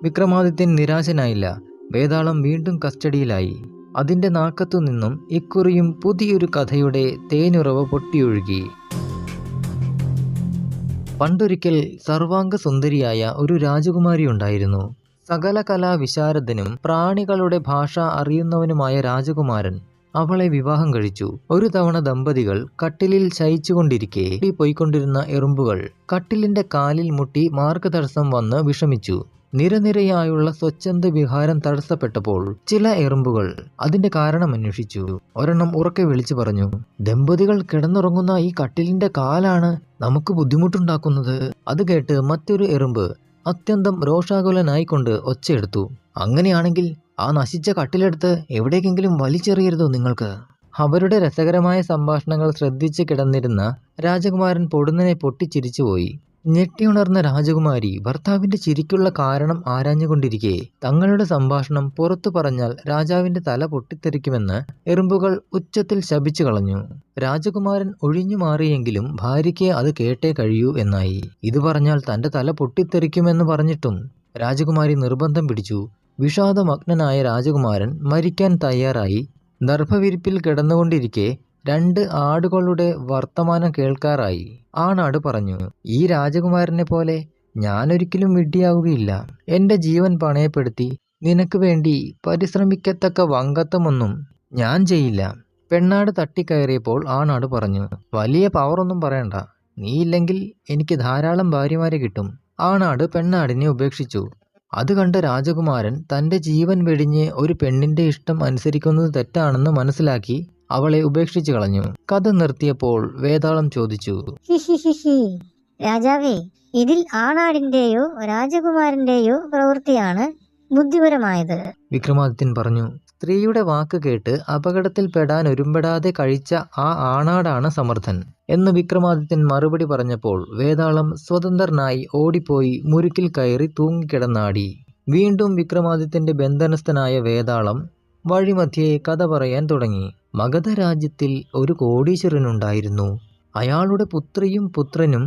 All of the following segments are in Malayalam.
വിക്രമാദിത്യൻ നിരാശനായില്ല. വേതാളം വീണ്ടും കസ്റ്റഡിയിലായി. അതിന്റെ നാക്കത്തു നിന്നും ഇക്കുറിയും പുതിയൊരു കഥയുടെ തേനുറവ പൊട്ടിയൊഴുകി. പണ്ടൊരിക്കൽ സർവാംഗ സുന്ദരിയായ ഒരു രാജകുമാരി ഉണ്ടായിരുന്നു. സകല കലാവിശാരദനും പ്രാണികളുടെ ഭാഷ അറിയുന്നവനുമായ രാജകുമാരൻ അവളെ വിവാഹം കഴിച്ചു. ഒരു തവണ ദമ്പതികൾ കട്ടിലിൽ ശയിച്ചുകൊണ്ടിരിക്കെ പോയിക്കൊണ്ടിരുന്ന എറുമ്പുകൾ കട്ടിലിന്റെ കാലിൽ മുട്ടി മാർഗതടസ്സം വന്ന് വിഷമിച്ചു. നിരനിരയായുള്ള സ്വച്ഛന്ത വിഹാരം തടസ്സപ്പെട്ടപ്പോൾ ചില എറുമ്പുകൾ അതിന്റെ കാരണം അന്വേഷിച്ചു. ഒരെണ്ണം ഉറക്കെ വിളിച്ചു പറഞ്ഞു, ദമ്പതികൾ കിടന്നുറങ്ങുന്ന ഈ കട്ടിലിന്റെ കാലാണ് നമുക്ക് ബുദ്ധിമുട്ടുണ്ടാക്കുന്നത്. അത് കേട്ട് മറ്റൊരു എറുമ്പ് അത്യന്തം രോഷാകുലനായിക്കൊണ്ട് ഒച്ചയെടുത്തു, അങ്ങനെയാണെങ്കിൽ ആ നശിച്ച കട്ടിലെടുത്ത് എവിടേക്കെങ്കിലും വലിച്ചെറിയരുതോ നിങ്ങൾക്ക്? അവരുടെ രസകരമായ സംഭാഷണങ്ങൾ ശ്രദ്ധിച്ച് കിടന്നിരുന്ന രാജകുമാരൻ പൊടുന്നനെ പൊട്ടിച്ചിരിച്ചുപോയി. ഞെട്ടിയുണർന്ന രാജകുമാരി ഭർത്താവിന്റെ ചിരിക്കുള്ള കാരണം ആരാഞ്ഞുകൊണ്ടിരിക്കെ തങ്ങളുടെ സംഭാഷണം പുറത്തു പറഞ്ഞാൽ രാജാവിന്റെ തല പൊട്ടിത്തെറിക്കുമെന്ന് എറുമ്പുകൾ ഉച്ചത്തിൽ ശപിച്ചു കളഞ്ഞു. രാജകുമാരൻ ഒഴിഞ്ഞു മാറിയെങ്കിലും ഭാര്യയ്ക്ക് അത് കേട്ടേ കഴിയൂ എന്നായി. ഇത് പറഞ്ഞാൽ തന്റെ തല പൊട്ടിത്തെറിക്കുമെന്ന് പറഞ്ഞിട്ടും രാജകുമാരി നിർബന്ധം പിടിച്ചു. വിഷാദമഗ്നനായ രാജകുമാരൻ മരിക്കാൻ തയ്യാറായി. ദർഭവിരിപ്പിൽ കിടന്നുകൊണ്ടിരിക്കെ 2 ആടുകളുടെ വർത്തമാനം കേൾക്കാറായി. ആണാട് പറഞ്ഞു, ഈ രാജകുമാരനെ പോലെ ഞാനൊരിക്കലും വിഡ്ഢിയാവുകയില്ല. എന്റെ ജീവൻ പണയപ്പെടുത്തി നിനക്ക് വേണ്ടി പരിശ്രമിക്കത്തക്ക വങ്കത്വമൊന്നും ഞാൻ ചെയ്യില്ല. പെണ്ണാട് തട്ടിക്കയറിയപ്പോൾ ആണാട് പറഞ്ഞു, വലിയ പവറൊന്നും പറയണ്ട, നീയില്ലെങ്കിൽ എനിക്ക് ധാരാളം ഭാര്യമാരെ കിട്ടും. ആണാട് പെണ്ണാടിനെ ഉപേക്ഷിച്ചു. അത് കണ്ട രാജകുമാരൻ തന്റെ ജീവൻ വെടിഞ്ഞ് ഒരു പെണ്ണിന്റെ ഇഷ്ടം അനുസരിക്കുന്നത് തെറ്റാണെന്ന് മനസ്സിലാക്കി അവളെ ഉപേക്ഷിച്ചു കളഞ്ഞു. കഥ നിർത്തിയപ്പോൾ വേതാളം ചോദിച്ചു, രാജാവേ, ഇതിൽ ആണാടിന്റെയോ രാജകുമാരന്റെയോ പ്രവൃത്തിയാണ് ബുദ്ധിപരമായത്? വിക്രമാദിത്യൻ പറഞ്ഞു, സ്ത്രീയുടെ വാക്ക് കേട്ട് അപകടത്തിൽപ്പെടാൻ ഒരുമ്പെടാതെ കഴിച്ച ആ ആണാടാണ് സമർത്ഥൻ എന്ന് വിക്രമാദിത്യൻ മറുപടി പറഞ്ഞപ്പോൾ വേതാളം സ്വതന്ത്രനായി ഓടിപ്പോയി മുരുക്കിൽ കയറി തൂങ്ങിക്കിടന്നാടി. വീണ്ടും വിക്രമാദിത്യന്റെ ബന്ധനസ്ഥനായ വേതാളം വഴിമധ്യേ കഥ പറയാൻ തുടങ്ങി. മഗധ രാജ്യത്തിൽ ഒരു കോടീശ്വരനുണ്ടായിരുന്നു. അയാളുടെ പുത്രിയും പുത്രനും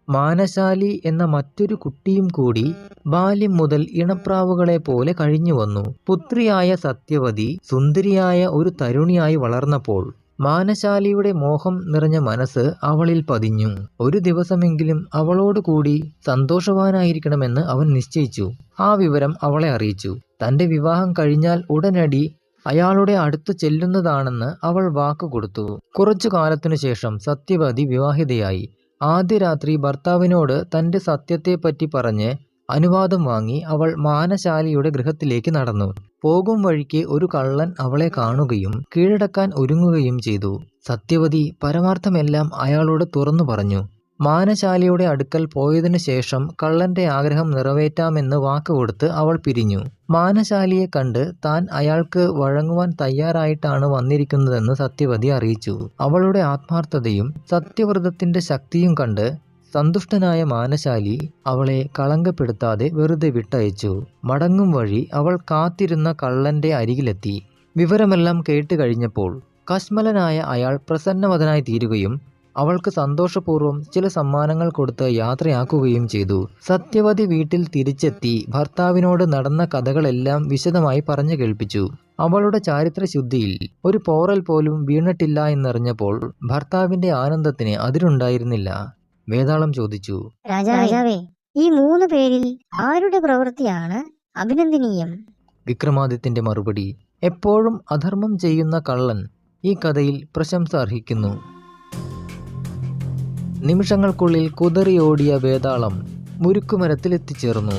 മാനശാലി എന്ന മറ്റൊരു കുട്ടിയും കൂടി ബാല്യം മുതൽ ഇണപ്രാവുകളെ പോലെ കഴിഞ്ഞു വന്നു. പുത്രിയായ സത്യവതി സുന്ദരിയായ ഒരു തരുണിയായി വളർന്നപ്പോൾ മാനശാലിയുടെ മോഹം നിറഞ്ഞ മനസ്സ് അവളിൽ പതിഞ്ഞു. ഒരു ദിവസമെങ്കിലും അവളോട് കൂടി സന്തോഷവാനായിരിക്കണമെന്ന് അവൻ നിശ്ചയിച്ചു. ആ വിവരം അവളെ അറിയിച്ചു. തന്റെ വിവാഹം കഴിഞ്ഞാൽ ഉടനടി അയാളുടെ അടുത്തു ചെല്ലുന്നതാണെന്ന് അവൾ വാക്കുകൊടുത്തു. കുറച്ചു കാലത്തിനു ശേഷം സത്യവതി വിവാഹിതയായി. ആദ്യ രാത്രി ഭർത്താവിനോട് തന്റെ സത്യത്തെപ്പറ്റി പറഞ്ഞ് അനുവാദം വാങ്ങി അവൾ മാനശാലിയുടെ ഗൃഹത്തിലേക്ക് നടന്നു. പോകും വഴിക്ക് ഒരു കള്ളൻ അവളെ കാണുകയും കീഴടക്കാൻ ഒരുങ്ങുകയും ചെയ്തു. സത്യവതി പരമാർത്ഥമെല്ലാം അയാളോട് തുറന്നു പറഞ്ഞു. മാനശാലിയുടെ അടുക്കൽ പോയതിനു ശേഷം കള്ളന്റെ ആഗ്രഹം നിറവേറ്റാമെന്ന് വാക്കുകൊടുത്ത് അവൾ പിരിഞ്ഞു. മാനശാലിയെ കണ്ട് താൻ അയാൾക്ക് വഴങ്ങുവാൻ തയ്യാറായിട്ടാണ് വന്നിരിക്കുന്നതെന്ന് സത്യവതി അറിയിച്ചു. അവളുടെ ആത്മാർത്ഥതയും സത്യവ്രതത്തിന്റെ ശക്തിയും കണ്ട് സന്തുഷ്ടനായ മാനശാലി അവളെ കളങ്കപ്പെടുത്താതെ വെറുതെ വിട്ടയച്ചു. മടങ്ങും വഴി അവൾ കാത്തിരുന്ന കള്ളന്റെ അരികിലെത്തി. വിവരമെല്ലാം കേട്ട് കഴിഞ്ഞപ്പോൾ കശ്മലനായ അയാൾ പ്രസന്നവദനായി തീരുകയും അവൾക്ക് സന്തോഷപൂർവ്വം ചില സമ്മാനങ്ങൾ കൊടുത്ത് യാത്രയാക്കുകയും ചെയ്തു. സത്യവതി വീട്ടിൽ തിരിച്ചെത്തി ഭർത്താവിനോട് നടന്ന കഥകളെല്ലാം വിശദമായി പറഞ്ഞു കേൾപ്പിച്ചു. അവളുടെ ചാരിത്രശുദ്ധിയിൽ ഒരു പോറൽ പോലും വീണിട്ടില്ല എന്നറിഞ്ഞപ്പോൾ ഭർത്താവിന്റെ ആനന്ദത്തിന് അതിരുണ്ടായിരുന്നില്ല. വേതാളം ചോദിച്ചു, രാജാവേ, ഈ 3 പേരിൽ ആരുടെ പ്രവൃത്തിയാണ് അഭിനന്ദനീയം? വിക്രമാദിത്യന്റെ മറുപടി, എപ്പോഴും അധർമ്മം ചെയ്യുന്ന കള്ളൻ ഈ കഥയിൽ പ്രശംസ അർഹിക്കുന്നു. നിമിഷങ്ങൾക്കുള്ളിൽ കുതറിയോടിയ വേതാളം മുരുക്കുമരത്തിൽ എത്തിച്ചേർന്നു.